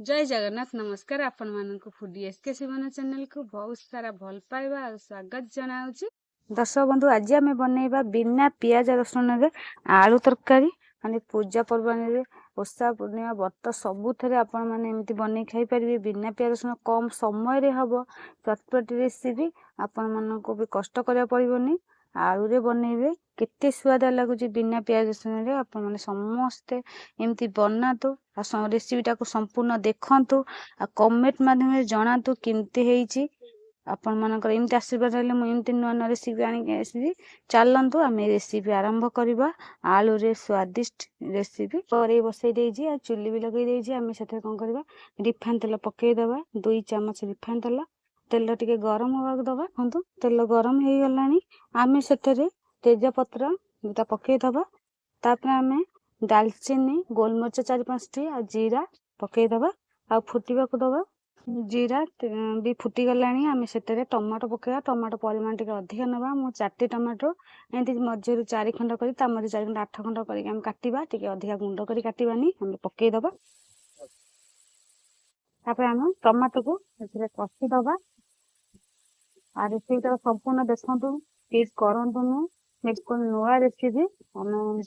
जय जगन्नाथ नमस्कार आपण मानक फूडी एसके शिवन चैनल को बहुत सारा भल पाइबा और स्वागत जनाऊँगी। दर्शक बंधु आज आम बनइबा बिना पियाज रसुन रे आलू तरकारी माने पूजा पर्वाणी रे ओषा पूर्णिमा व्रत सबुथ आपण मैंने एमती बन खाई पारे बिना पियाज रसुन कम समय रे हम चटपटी रेसिपी आपण मानक भी कष्ट करा पड़ोनी आलू रे बनइबे केते स्वाद लगुच बिना पियाज रसुन रे आपण माने समस्ते एमती बनातु रेसिपीटा को संपूर्ण देखंतु आ कमेंट माध्यम जनातु केमती हेची आपण मानकर एमती आशीर्वाद रहले मु एमती नुआ नुआ रेसिपी आनी आसीबी। चलंतु आमे रेसिपी आरंभ करबा। आलू रे स्वादिष्ट रेसिपी करे बसई देजी आ चुल्ली भी लगे देजी। आमे सेते कोन करबा रिफाइन तेल पके दबा 2 चम्मच रिफाइन तेल टिके गरम होबा दबा। हंतु तेल गरम हे गलानी आमे सेते तेज पत्र दुटा पके दबा। तापर आमे दालचीनी गोलमरिच 4-5 टी आ जीरा पके दबा आ फुटीबा को दबा। जीरा भी फुटी गलानी आमे सेते टमाटो पकेबा। टमाटो परिमाण टिके अधिक नबा। मु 4टी टमाटो एंती मझिरु 4 खंड करी ता मझि 4 खंड 8 खंड करी हम काटिबा। टिके अधिक गुंड करी काटिबानी हम पके दबा। तापर हम टमाटो को एथिरे कसी दबा। आ रेसिपी संपूर्ण देखंतु प्लीज करंतु न बिल्कुल नुआ रेसिपी हम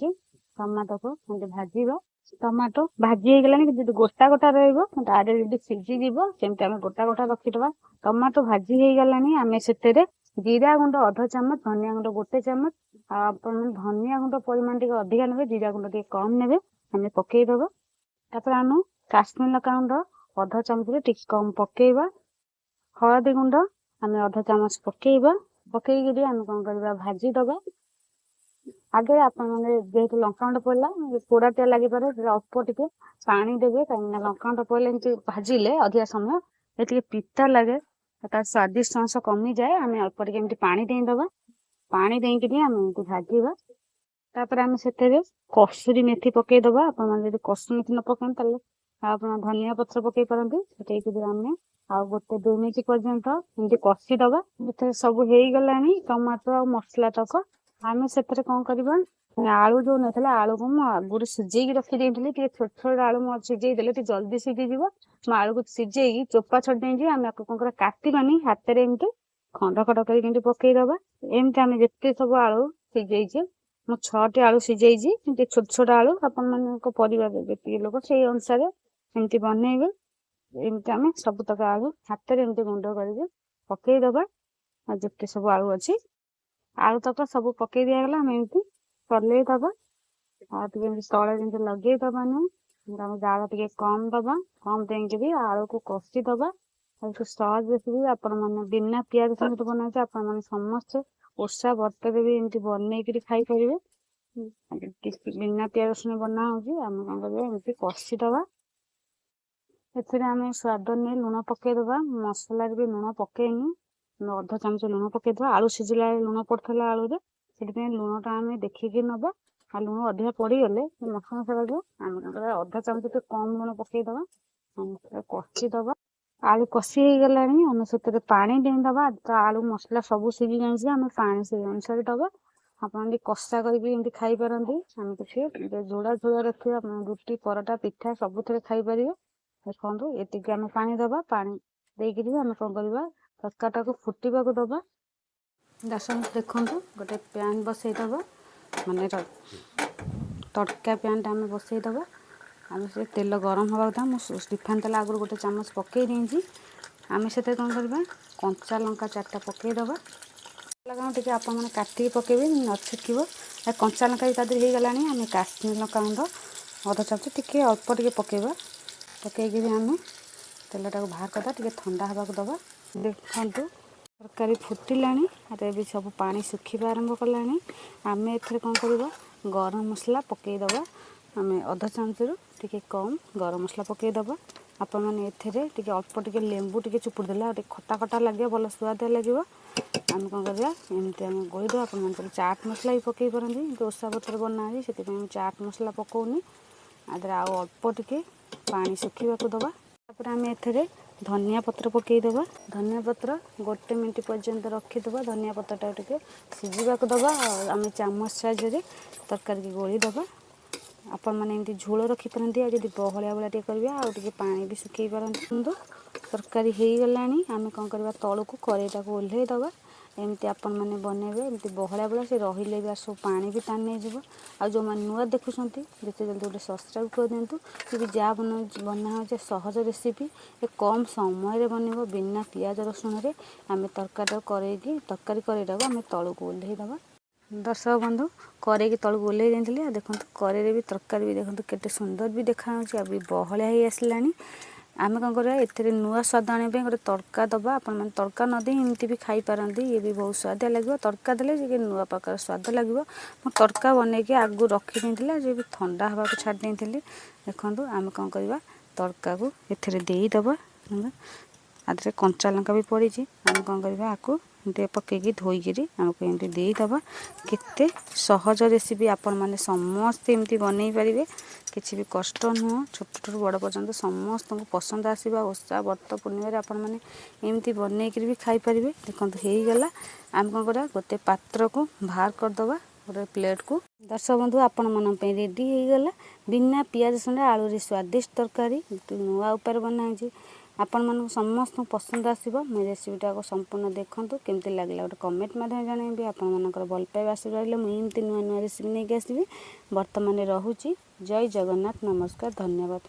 टमाटो को एंती भाजीबा। टमाटो भाजी हे गलानी कि गोटा गोटा रहइबो तारे जदी सिझी जीवो सेमते हम गोटा गोटा रखितबा। टमाटो भाजी हे गलानी आमे सेतेरे जीरा गुंड आधा चम्मच धनिया गुंड 1 चम्मच आपण धनिया गुंड परिमाण टिके अधिक नेबे जीरा गुंड टिके कम नेबे हमें पकेई दबो। तापर हम काश्मीर लका गुंड आधा चम्मच रे टिके कम पकेइबा। हळदी गुंड हमें आधा चम्मच पकेइबा। पकेई गिरी हम कोन करबा भाजी दबा। आगे आपण माने जेहेतु लंकाउंड पड़ला पोड़ा टे लगी पारे अल्प टिके पानी देबे कहीं लंकाउंड पड़ले एमती भाजिले अधिक समय ये पिता लगे तार स्वादिष्ट अंश कमी जाए। आम अल्प टिके एमती पानी दे दबा। पानी देकी आम एमती भाजीबा। तापर आम से कसुरी मेथी पकई दबा। आपण माने जदि कसुरी मेथी न पकान ताले आपण धनिया पत्र पकई पारंती। सेटेकी आम आ गोटे 2 मिनिट पर्यंत एमती कसी दबा। जेते सब हेई गलानी टमाटर और मसला तक आमे सेतरे कोन करबा आलू जो नथला आलू को आगुर सिझेई रखी देइथिली टिके छोट छोट आलू म सिझेई देले टिके जल्दी सिझी जीवो। म आलू को सिझेई चोपा छड देइजी आमे कोन कर काटिबानी हाथ रे एमती खंड खंड करी केमती पकेई दबा। एमती आमे जेते सब आलू सिझेइजी म 6 टी आलू सिझेइजी टिके छोट छोट आलू आपण मन को परिवार जेती लोक सेई अनुसार एमती बनेइबे। एमती आमे सब तक आलू हाथ रे एमती गुंड करी पकेई दबा। आ जेते सब आलू अछि आलू तक सब पकई दिया गला। एमती चले दबा आ तले जमी लगे दबानी जाल टे कम दबा। कम देकी आलू को कषि दबा। सहज रेसिपी आपण मैंने बिना पियाज रसुन बनाऊे आपण मैंने समस्ते ओषा व्रत भी एमती बनईकि खाई पारे। बिना पियाज रसुन बना आम कौन करमती कषि दबा। एम स्वाद नहीं लुण पकई दबा। मसला भी लुण पकईनी आधा चामच लुण पकईदबा। आलू सिझिला लुण पड़ता आलू से लुणटा आम देखिकी नबा। आ लुण अधिक पड़गले मसला मसला जो आम आधा चामच तो कम लुण पकईदबा। कषि दबा। आलू कषि हो गलानी आम से पानी देदबा। तो आलू मसला सब सिझी जाए आम पानी से अनुसार दबा। आपड़ी कषा करके खाई पारती। आम किसी झोड़ा झोड़ा रखिए आप रुटी पराठा पिठा सबुथ खाई पारे। देखो ये आम पानी दबा। पानी देकी आम कौन करवा तरकाटा को फुटवा को दबा। दर्शन देखु गोटे पैन बसईदबा माने तड़का पैन टा आम बसईदबा। आम से तेल गरम हवा था मुझे रिफाइन तेल आगुरी 1 चम्मच पकई देजी। आम से कौन करवा कंचा लंका 4टा पकईदबा। लगा टे आप काटिकी पकेबे न छेकिब। कंचा लंका भी तादी हो गलानी आम काश्मीर लंका गुंड आधा चामच टिके अल्प टिके पकेबा। पकईकि आम तेलटा को बाहर करदा टिके ठंडा हवा दबा। देखु तरकारी फुटिलानी भी सब पानी सुखा आरंभ कलानी। आम एथरे कौन करवा गरम मसला पकईदबा। आम आधा चामच टिके कम गरम मसला पकईदबा। आपण मैंने एथरे टिके अल्प टिके लेंबू टिके चुपुड़ देला खटा खटा लगे भल स्वाद लगे। आम कौन करवा एमती आम गोईद आप चाट मसला भी पकई पारती। ओषा पत्र बना से चाट मसला पकौनी आदि आउ अल्प टिके पानी सुखा दबा। तापर आम एथरे धनिया पत्र पकईदबा। धनिया पत्र 1 मिनिट पर्यंत रखीदबा। धनिया पत्रटा टिके सिझा दबा। आम चामच साइज तरकारी की गोली दबा। आपण मैंने एमती झोल रखिपारती आ जब बहलिया भाया टे करेंगे आउ टे पानी भी सुखी पारती तरकारी हो गला आम कौन करवा तौक करेटा को ओह्लई दबा एमती आपण मैंने बनइबे एमती बहलिया भाया से रही सब पानी भी टाणी नहीं आ जो मैंने नुआ देखुं जिते जल्दी गोटे सब्सक्राइब कर दिंतु कि जहाँ बना सहज रेसिपी ए कम समय बनइब बिना पियाज रसुण रे आम तरकारी तरकारी करेटा को आम तौक ओह्लई दबा। दर्शक बंधु करेगी तौक ओह्लई देती देखो करे भी तरकारी भी देखो केते सुंदर भी देखा अभी बहलिया ही आसला आम कौन करवा ए नुआ स्वाद आने गोटे तड़का दबा आपण मैंने तड़का नदे एमती भी खाई पारती ये भी बहुत स्वादिया लगे तड़का देले जे नुआ प्रकार स्वाद लगे तड़का बनईकि आगु रखी जे भी ठंडा हवा को छाड़ देती देखो आम कौन करवा तड़का को एदबा आधे कंचा लंका भी पड़ी आम कौन करवा आपको पकईकि धोईकी आमको एमती देदबा केते सहज रेसिपी आपण मैंने समस्ते एमती बनई पारे किसी भी कष्ट नुह छोट बड़ पर्यंत समस्त को पसंद आसवा ओषा व्रत पूर्णिमा आपण मैंने एमती बनईकि भी खाई पारे देखो हो गला आम कौन करा गोटे पात्र को बाहर करदबा गोटे प्लेट को। दर्शक बंधु आपण मन रेडी हो गला बिना पियाज रसुण आलू स्वादिष्ट तरकारी नुआ उपाय बनाई आपण मानक समस्त पसंद आसो मो रेसिपीटा को संपूर्ण देखूँ केमती लगे गोटे कमेंट माध्यम जनइबे आपण मानकर भल पाइबा आशीर्वाद मुझे एमती नुआ नुआ रेसिपी नहीं आसबि। बर्तमान रोचे जय जगन्नाथ नमस्कार धन्यवाद।